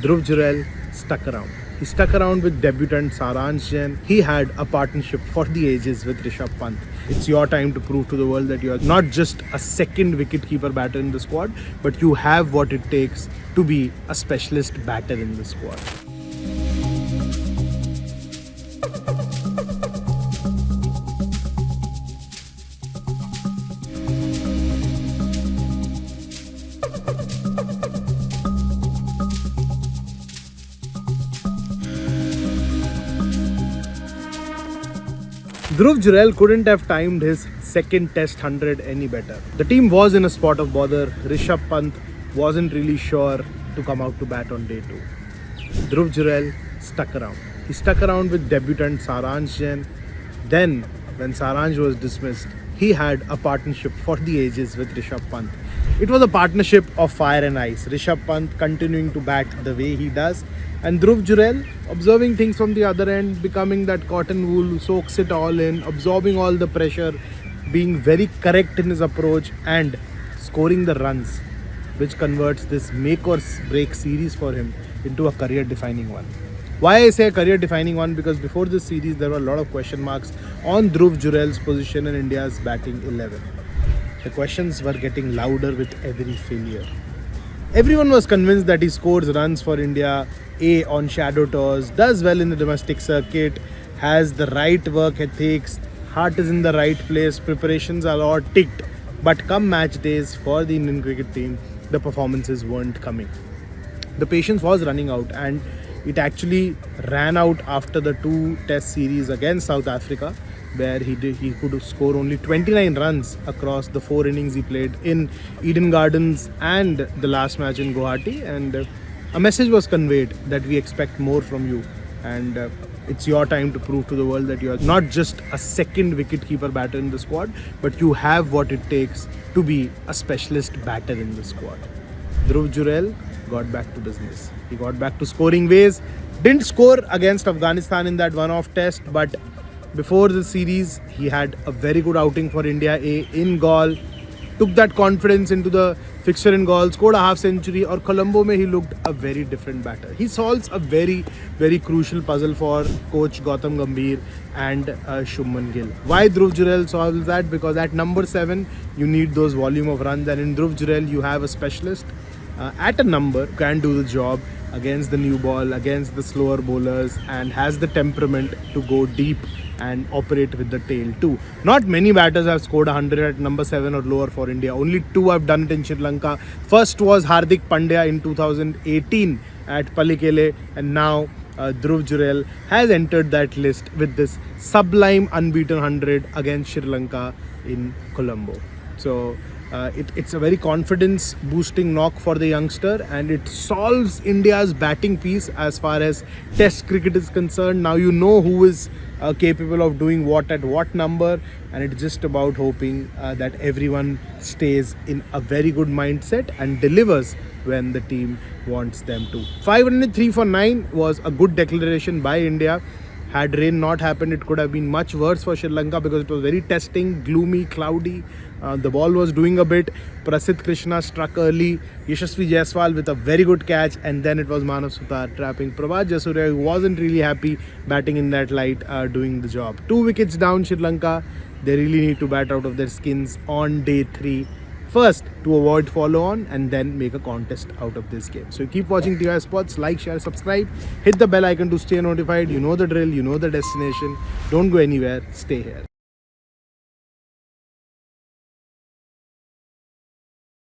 Dhruv Jurel stuck around. He stuck around with debutant Saransh Jain. He had a partnership for the ages with Rishabh Pant. It's your time to prove to the world that you are not just a second wicket-keeper batter in the squad, but you have what it takes to be a specialist batter in the squad. Dhruv Jurel couldn't have timed his second test 100 any better. The team was in a spot of bother. Rishabh Pant wasn't really sure to come out to bat on day 2. Dhruv Jurel stuck around. He stuck around with debutant Saransh Jain. Then, when Saransh was dismissed, he had a partnership for the ages with Rishabh Pant. It was a partnership of fire and ice. Rishabh Pant continuing to bat the way he does, and Dhruv Jurel observing things from the other end, becoming that cotton wool who soaks it all in, absorbing all the pressure, being very correct in his approach and scoring the runs, which converts this make or break series for him into a career-defining one. Why I say a career-defining one? Because before this series there were a lot of question marks on Dhruv Jurel's position in India's batting 11. The questions were getting louder with every failure. Everyone was convinced that he scores runs for India on shadow tours, does well in the domestic circuit, has the right work ethics, heart is in the right place, preparations are all ticked. But come match days for the Indian cricket team, the performances weren't coming. The patience was running out, and it actually ran out after the 2 test series against South Africa, where he could score only 29 runs across the 4 innings he played in Eden Gardens and the last match in Guwahati, and a message was conveyed that we expect more from you, and it's your time to prove to the world that you are not just a second wicket-keeper batter in the squad, but you have what it takes to be a specialist batter in the squad. Dhruv Jurel got back to business. He got back to scoring ways. Didn't score against Afghanistan in that one-off test, but before the series, he had a very good outing for India A in Gaul. Took that confidence into the fixture in Gaul, scored a half century, or Colombo mein he looked a very different batter. He solves a very, very crucial puzzle for coach Gautam Gambhir and Shubman Gill. Why Dhruv Jurel solves that? Because at number 7, you need those volume of runs, and in Dhruv Jurel, you have a specialist at a number who can do the job against the new ball, against the slower bowlers, and has the temperament to go deep and operate with the tail too. Not many batters have scored 100 at number 7 or lower for India. Only 2 have done it in Sri Lanka. First was Hardik Pandya in 2018 at Palikele, and now Dhruv Jurel has entered that list with this sublime unbeaten 100 against Sri Lanka in Colombo. So it's a very confidence boosting knock for the youngster, and it solves India's batting piece as far as test cricket is concerned. Now you know who is capable of doing what at what number, and it's just about hoping that everyone stays in a very good mindset and delivers when the team wants them to. 503 for 9 was a good declaration by India. Had rain not happened, it could have been much worse for Sri Lanka because it was very testing, gloomy, cloudy. The ball was doing a bit. Prasidh Krishna struck early. Yashasvi Jaiswal with a very good catch, and then it was Manav Sutar trapping Prabhat Jasuria, who wasn't really happy batting in that light, doing the job. 2 wickets down Sri Lanka. They really need to bat out of their skins on day 3. First, to avoid follow-on, and then make a contest out of this game. So keep watching TI Sports, like, share, subscribe, hit the bell icon to stay notified. You know the drill, you know the destination. Don't go anywhere, stay here.